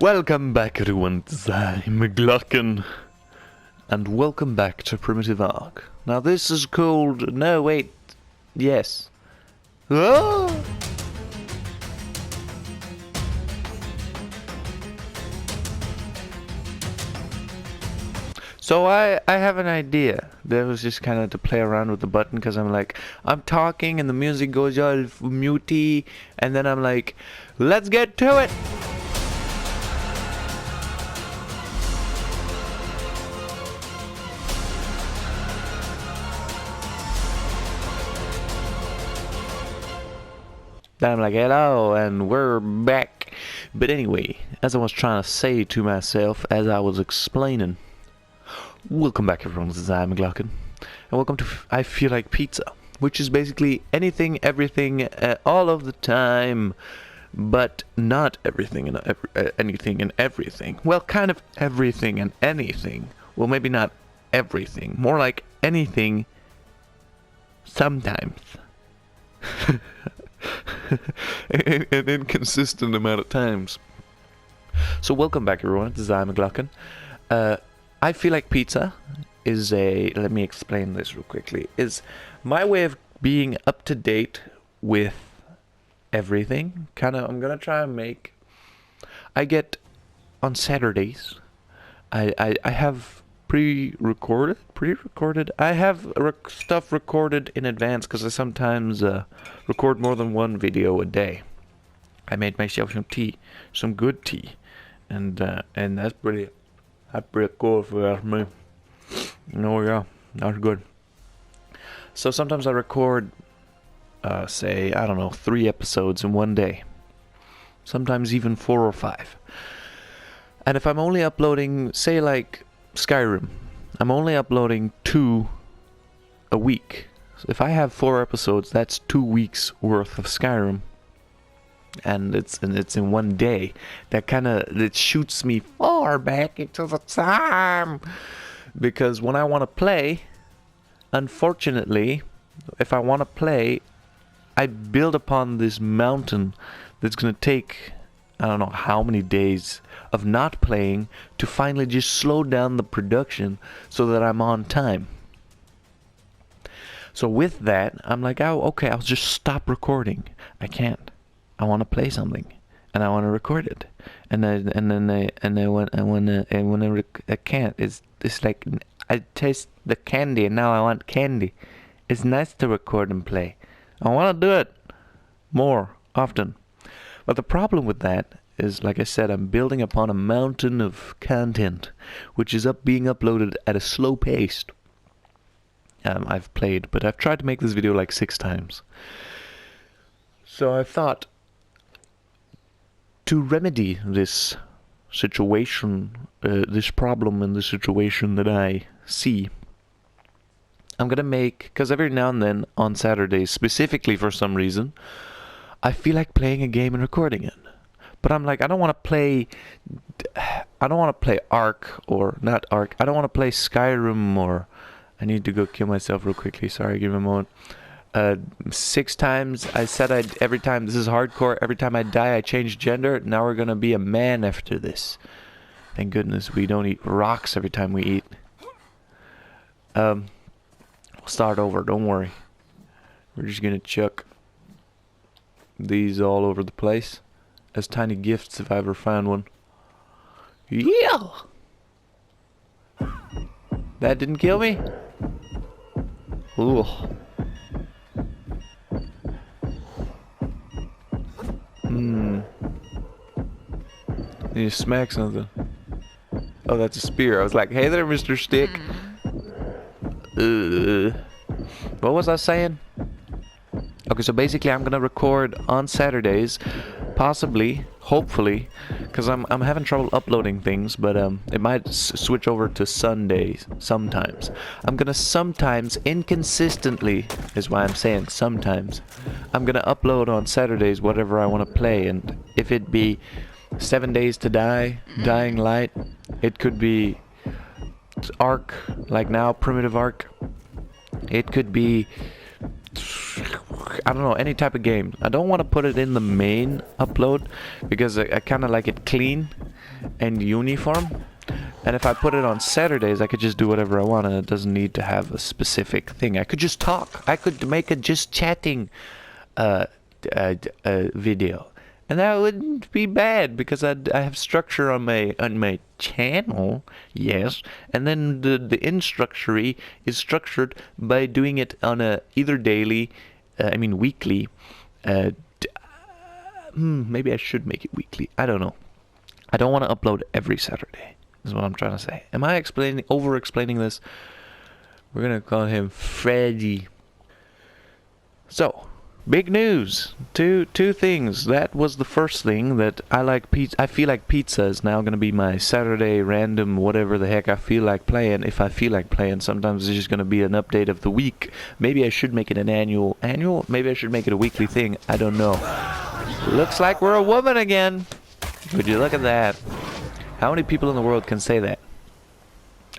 Welcome back everyone, I'm Glocken, and welcome back to Primitive Ark. Now this is called... no wait, yes. Oh! So I have an idea. That was just kind of to play around with the button, because I'm like, I'm talking and the music goes all mutey, and then I'm like, let's get to it! Then I'm like, hello, and we're back. But anyway, as I was trying to say to myself as I was explaining, welcome back everyone, this is I'm Glocken, and welcome to I Feel Like Pizza, which is basically anything, everything, all of the time, but not everything and anything and everything. Well, kind of everything and anything. Well, maybe not everything, more like anything sometimes. An inconsistent amount of times. So welcome back everyone, this is I'm Glocken. I Feel Like Pizza is let me explain this real quickly, is my way of being up to date with everything. I'm gonna try and make, I get on Saturdays, I have pre-recorded, I have stuff recorded in advance, because I sometimes record more than one video a day. I made myself some tea, some good tea, and that's pretty cool for me. Oh yeah, that's good. So sometimes I record, say, I don't know, 3 episodes in one day. Sometimes even 4 or 5. And if I'm only uploading, say like Skyrim, I'm only uploading 2 a week. So if I have 4 episodes, that's 2 weeks worth of Skyrim. And it's in one day. It shoots me far back into the time, because when I want to play, unfortunately, if I want to play, I build upon this mountain that's gonna take I don't know how many days of not playing to finally just slow down the production so that I'm on time. So with that, I'm like, oh, okay, I'll just stop recording. I can't. I want to play something, and I want to record it, I can't. It's like I taste the candy, and now I want candy. It's nice to record and play. I want to do it more often. But the problem with that is, like I said, I'm building upon a mountain of content, which is being uploaded at a slow pace. I've played, but I've tried to make this video like 6 times. So I thought, to remedy this situation, this problem and the situation that I see, I'm gonna make, because every now and then on Saturdays, specifically for some reason, I feel like playing a game and recording it. But I'm like, I don't want to play Ark, or not Ark, I don't want to play Skyrim, or I need to go kill myself real quickly, sorry, give me a moment. 6 times, I said every time, this is hardcore, every time I die I change gender, now we're gonna be a man after this. Thank goodness we don't eat rocks every time we eat. We'll start over, don't worry. We're just gonna chuck these all over the place as tiny gifts if I ever find one. Yeah! That didn't kill me? Ooh. You smack something. Oh, that's a spear. I was like, hey there, Mr. Stick. What was I saying? Okay, so basically I'm gonna record on Saturdays, possibly, hopefully, because I'm having trouble uploading things, but it might switch over to Sundays sometimes. I'm gonna sometimes, inconsistently, is why I'm saying sometimes, I'm gonna upload on Saturdays whatever I want to play, and if it be 7 Days to Die, Dying Light, it could be Ark, like now, Primitive Ark, it could be, I don't know, any type of game. I don't want to put it in the main upload because I kind of like it clean. and uniform. And if I put it on Saturdays, I could just do whatever I want, and it doesn't need to have a specific thing. I could just talk. I could make a just chatting video, and that wouldn't be bad because I have structure on my channel, yes, and then the in structure is structured by doing it on a either daily, weekly. Maybe I should make it weekly. I don't know. I don't want to upload every Saturday. Is what I'm trying to say. Am I over-explaining this? We're gonna call him Freddy. So, big news. Two things. That was the first thing, that I like pizza. I feel like pizza is now gonna be my Saturday random whatever the heck I feel like playing. If I feel like playing, sometimes it's just gonna be an update of the week. Maybe I should make it an annual. Maybe I should make it a weekly thing. I don't know. Looks like we're a woman again. Would you look at that? How many people in the world can say that?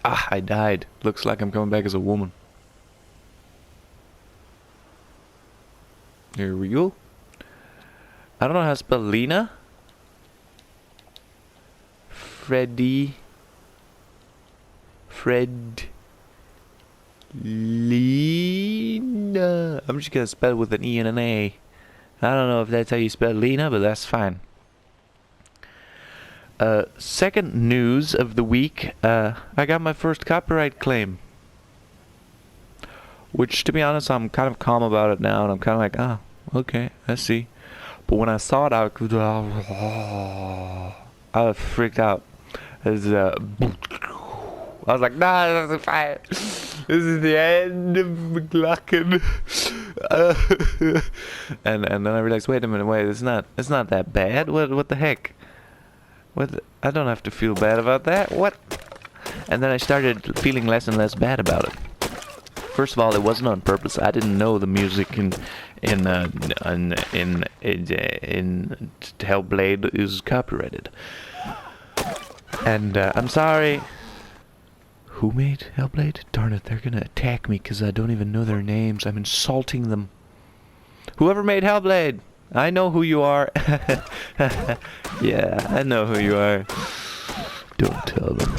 Ah, I died. Looks like I'm coming back as a woman. Here we go. I don't know how to spell Lena. Freddy. Lena. I'm just gonna spell it with an E and an A. I don't know if that's how you spell Lena, but that's fine. Second news of the week, I got my first copyright claim. Which, to be honest, I'm kind of calm about it now, and I'm kind of like, okay, I see. But when I saw it, I was freaked out. I was like, nah, this is fine. This is the end of McLaughlin. And then I realized, wait a minute, it's not that bad. What the heck? I don't have to feel bad about that. What? And then I started feeling less and less bad about it. First of all, it wasn't on purpose. I didn't know the music in Hellblade is copyrighted. And I'm sorry. Who made Hellblade? Darn it, they're gonna attack me because I don't even know their names. I'm insulting them. Whoever made Hellblade, I know who you are. Yeah, I know who you are. Don't tell them.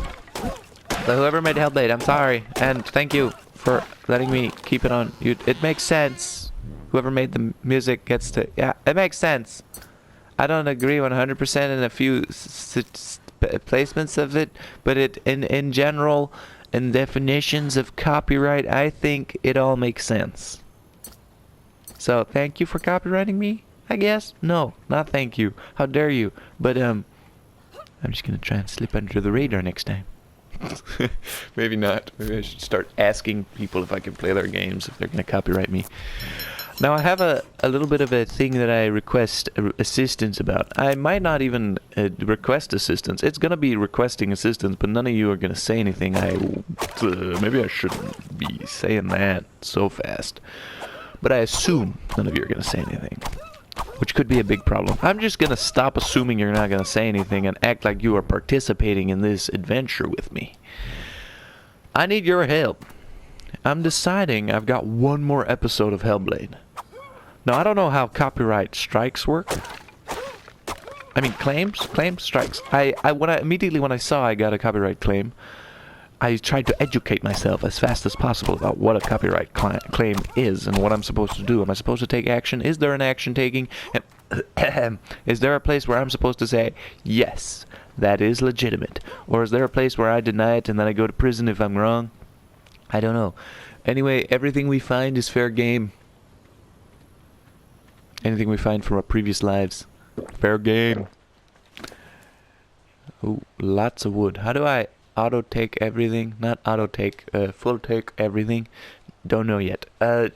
But whoever made Hellblade, I'm sorry. And thank you for letting me keep it on. It makes sense. Whoever made the music gets to... Yeah, it makes sense. I don't agree 100% in a few placements of it, but in general, in definitions of copyright, I think it all makes sense. So, thank you for copywriting me, I guess? No, not thank you. How dare you? But, I'm just gonna try and slip under the radar next time. Maybe not. Maybe I should start asking people if I can play their games, if they're gonna copyright me. Now, I have a little bit of a thing that I request assistance about. I might not even request assistance. It's gonna be requesting assistance, but none of you are gonna say anything. Maybe I shouldn't be saying that so fast. But I assume none of you are gonna say anything, which could be a big problem. I'm just gonna stop assuming you're not gonna say anything and act like you are participating in this adventure with me. I need your help. I'm deciding I've got one more episode of Hellblade. Now, I don't know how copyright strikes work. I mean, claims, strikes. Immediately when I saw I got a copyright claim, I tried to educate myself as fast as possible about what a copyright claim is and what I'm supposed to do. Am I supposed to take action? Is there an action taking? Is there a place where I'm supposed to say, yes, that is legitimate? Or is there a place where I deny it and then I go to prison if I'm wrong? I don't know. Anyway, everything we find is fair game. Anything we find from our previous lives, fair game. Oh, lots of wood. How do I auto take everything? Not auto take, full take everything. Don't know yet. I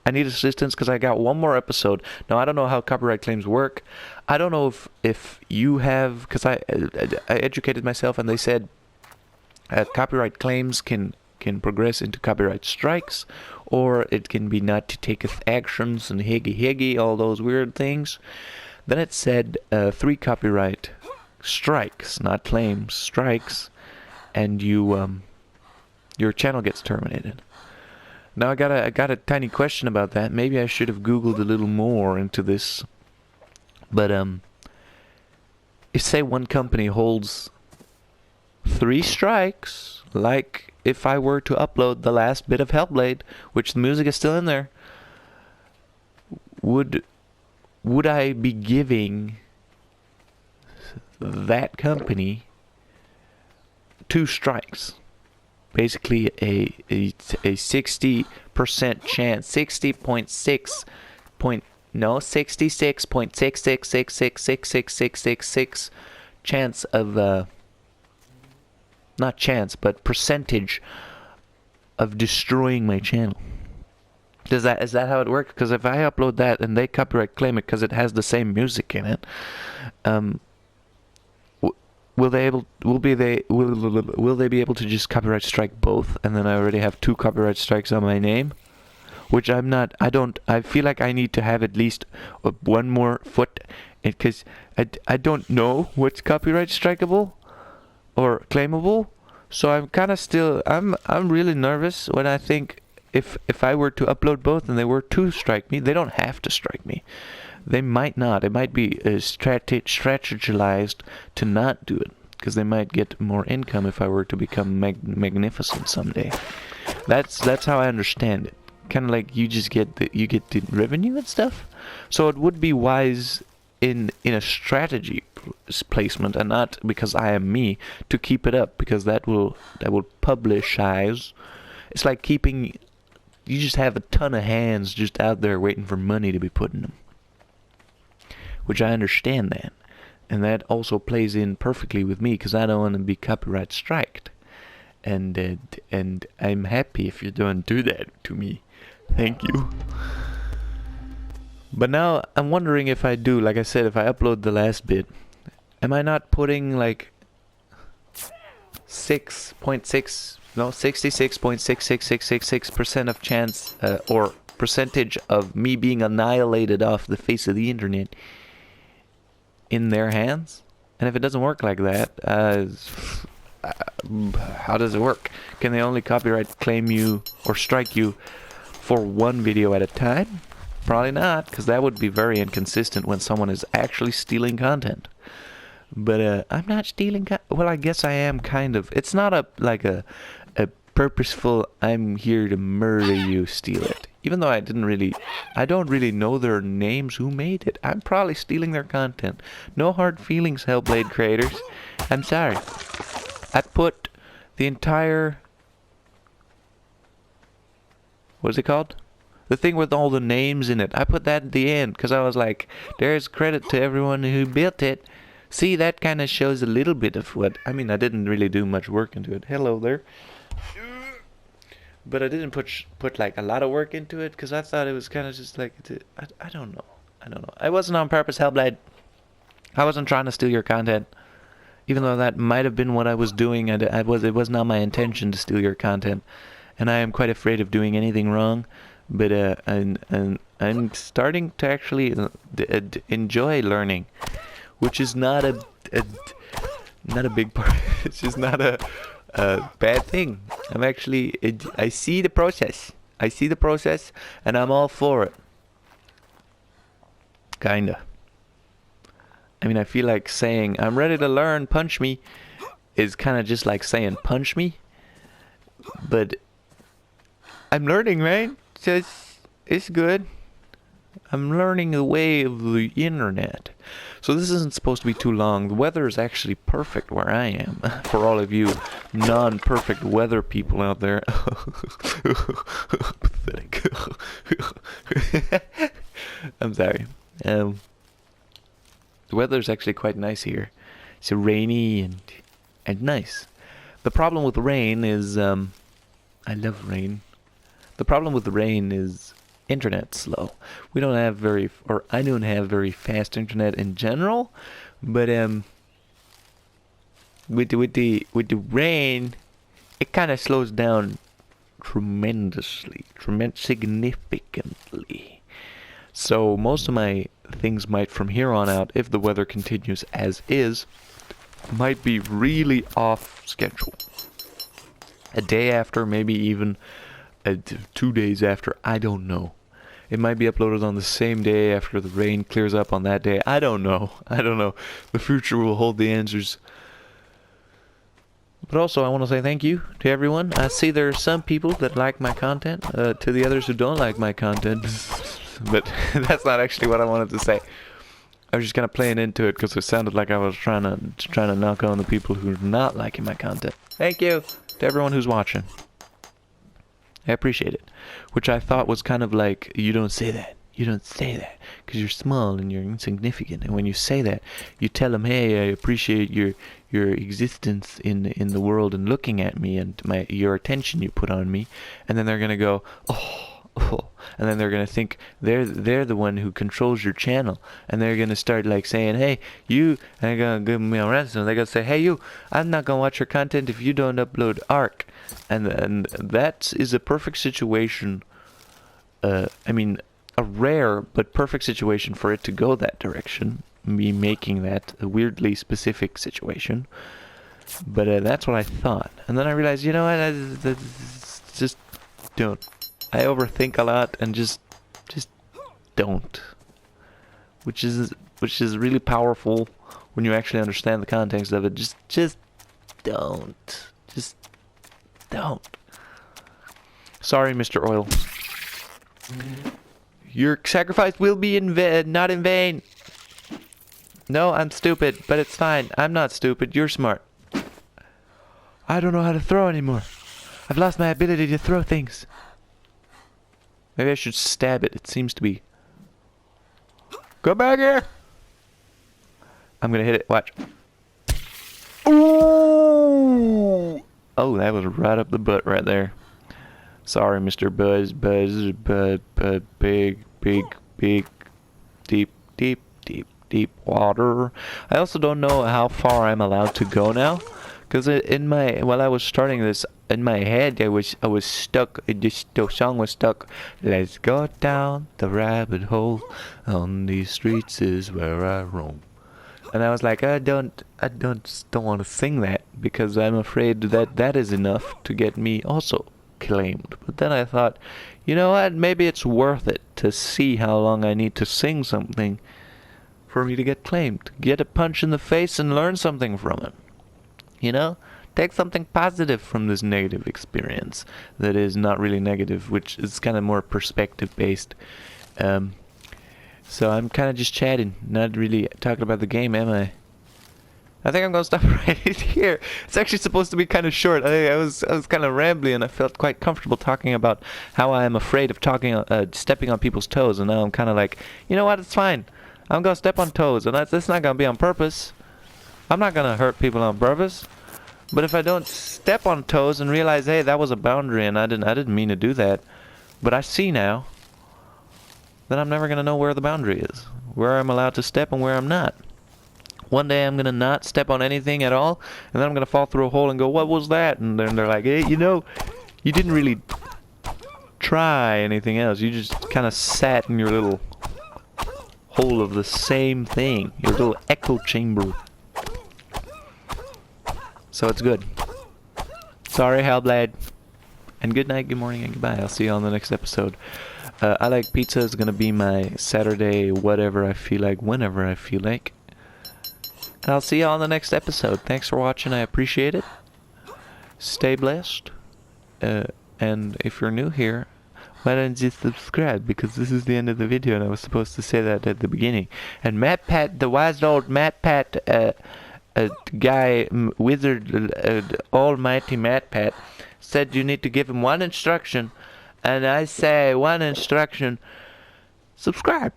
need assistance because I got one more episode. Now, I don't know how copyright claims work. I don't know if you have, because I educated myself and they said copyright claims can progress into copyright strikes, or it can be not to taketh actions and higgy, all those weird things. Then it said 3 copyright strikes, not claims, strikes, and your channel gets terminated. Now I got a tiny question about that. Maybe I should have Googled a little more into this. But if say one company holds 3 strikes, like if I were to upload the last bit of Hellblade, which the music is still in there, would I be giving that company 2 strikes? Basically a 60% chance, 66.666666666 chance of not chance, but percentage of destroying my channel. Is that how it works? Because if I upload that and they copyright claim it because it has the same music in it, will they be able to just copyright strike both, and then I already have 2 copyright strikes on my name? Which I'm not. I feel like I need to have at least one more foot, because I don't know what's copyright strikeable or claimable. So I'm kind of still. I'm really nervous when I think if I were to upload both and they were to strike me, they don't have to strike me. They might not. It might be strategized to not do it, because they might get more income if I were to become magnificent someday. That's how I understand it. Kind of like you get the revenue and stuff. So it would be wise in a strategy placement, and not because I am me, to keep it up, because that will publicize. It's like keeping. You just have a ton of hands just out there waiting for money to be put in them. Which I understand that. And that also plays in perfectly with me, because I don't want to be copyright striked. And I'm happy if you don't do that to me. Thank you. But now I'm wondering if I do, like I said, if I upload the last bit, am I not putting like 66.666666% of chance or percentage of me being annihilated off the face of the internet in their hands? And if it doesn't work like that, how does it work? Can they only copyright claim you or strike you for one video at a time? Probably not, because that would be very inconsistent when someone is actually stealing content. But I'm not stealing well, I guess I am kind of. It's not a purposeful I'm here to murder you steal it. Even though I don't really know their names, who made it. I'm probably stealing their content. No hard feelings, Hellblade creators. I'm sorry. I put the entire... What's it called? The thing with all the names in it. I put that at the end because I was like, there's credit to everyone who built it. See, that kind of shows a little bit of what... I mean, I didn't really do much work into it. Hello there. But I didn't put like a lot of work into it because I thought it was kind of just like... I don't know. I wasn't on purpose, Hellblade. I wasn't trying to steal your content. Even though that might have been what I was doing, it was not my intention to steal your content. And I am quite afraid of doing anything wrong. But I'm starting to actually enjoy learning, which is not a big part. It's just not a bad thing. I'm actually I see the process. And I'm all for it. Kinda. I mean, I feel like saying I'm ready to learn, punch me, is kind of just like saying punch me. But I'm learning, man. So it's good. I'm learning the way of the internet. So this isn't supposed to be too long. The weather is actually perfect where I am. For all of you non-perfect weather people out there. Pathetic. I'm sorry. The weather's actually quite nice here. It's rainy and nice. The problem with rain is I love rain. The problem with the rain is internet slow. I don't have very fast internet in general, but with the rain, it kind of slows down significantly. So most of my things might from here on out, if the weather continues as is, might be really off schedule. A day after, maybe even 2 days after, I don't know. It might be uploaded on the same day after the rain clears up on that day. I don't know. I don't know. The future will hold the answers. But also, I want to say thank you to everyone. I see there are some people that like my content, to the others who don't like my content. But that's not actually what I wanted to say. I was just kind of playing into it because it sounded like I was trying to knock on the people who are not liking my content. Thank you to everyone who's watching. I appreciate it. Which I thought was kind of like, you don't say that. You don't say that because you're small and you're insignificant. And when you say that, you tell them, hey, I appreciate your existence in the world and looking at me and your attention you put on me. And then they're gonna go, oh. And then they're gonna think they're the one who controls your channel, and they're gonna start like saying, hey, you, and they're gonna give me a ransom. They're gonna say, hey, you, I'm not gonna watch your content if you don't upload ARK. And that is a perfect situation. I mean, a rare but perfect situation for it to go that direction. Me making that a weirdly specific situation. But that's what I thought. And then I realized, you know what, I just don't. I overthink a lot and just don't. Which is really powerful when you actually understand the context of it. Just don't. Just don't. Sorry, Mr. Oil. Your sacrifice will be not in vain. No, I'm stupid, but it's fine. I'm not stupid. You're smart. I don't know how to throw anymore. I've lost my ability to throw things. Maybe I should stab it. It seems to be. Go back here! I'm gonna hit it. Watch. Ooh! Oh, that was right up the butt right there. Sorry, Mr. Buzz, big, deep water. I also don't know how far I'm allowed to go now. Because while I was starting this, in my head, I was stuck. The song was stuck. Let's go down the rabbit hole. On these streets is where I roam. And I was like, I don't want to sing that because I'm afraid that is enough to get me also claimed. But then I thought, you know what? Maybe it's worth it to see how long I need to sing something for me to get claimed. Get a punch in the face and learn something from it. You know? Take something positive from this negative experience that is not really negative, which is kind of more perspective based. So I'm kind of just chatting, not really talking about the game, am I? I think I'm gonna stop right here. It's actually supposed to be kind of short. I was kind of rambly, and I felt quite comfortable talking about how I am afraid of stepping on people's toes, and now I'm kind of like, you know what? It's fine. I'm gonna step on toes, and that's not gonna be on purpose. I'm not gonna hurt people on purpose. But if I don't step on toes and realize, hey, that was a boundary, and I didn't mean to do that, but I see now, then I'm never gonna know where the boundary is, where I'm allowed to step and where I'm not. One day I'm gonna not step on anything at all, and then I'm gonna fall through a hole and go, what was that? And then they're like, hey, you know, you didn't really try anything else. You just kind of sat in your little hole of the same thing, your little echo chamber. So it's good. Sorry, Hellblade. And good night, good morning, and goodbye. I'll see you on the next episode. I Like Pizza is gonna be my Saturday, whatever I feel like, whenever I feel like. And I'll see you on the next episode. Thanks for watching. I appreciate it. Stay blessed. And if you're new here, why don't you subscribe? Because this is the end of the video, and I was supposed to say that at the beginning. And Matt Pat, the wise old Matt Pat, guy, wizard, almighty Matt Pat, said you need to give him one instruction, and I say one instruction: subscribe.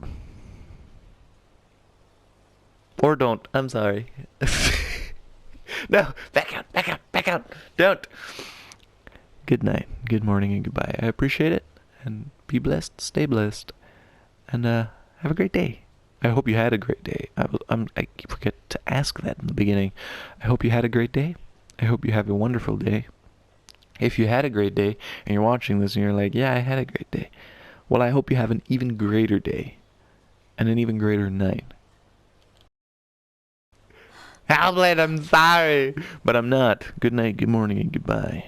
Or don't. I'm sorry. No, back out. Don't. Good night, good morning, and goodbye. I appreciate it, and be blessed, stay blessed, and have a great day. I hope you had a great day. I forget to ask that in the beginning. I hope you had a great day. I hope you have a wonderful day. If you had a great day and you're watching this and you're like, yeah, I had a great day. Well, I hope you have an even greater day and an even greater night. Hellblade, I'm sorry, but I'm not. Good night, good morning, and goodbye.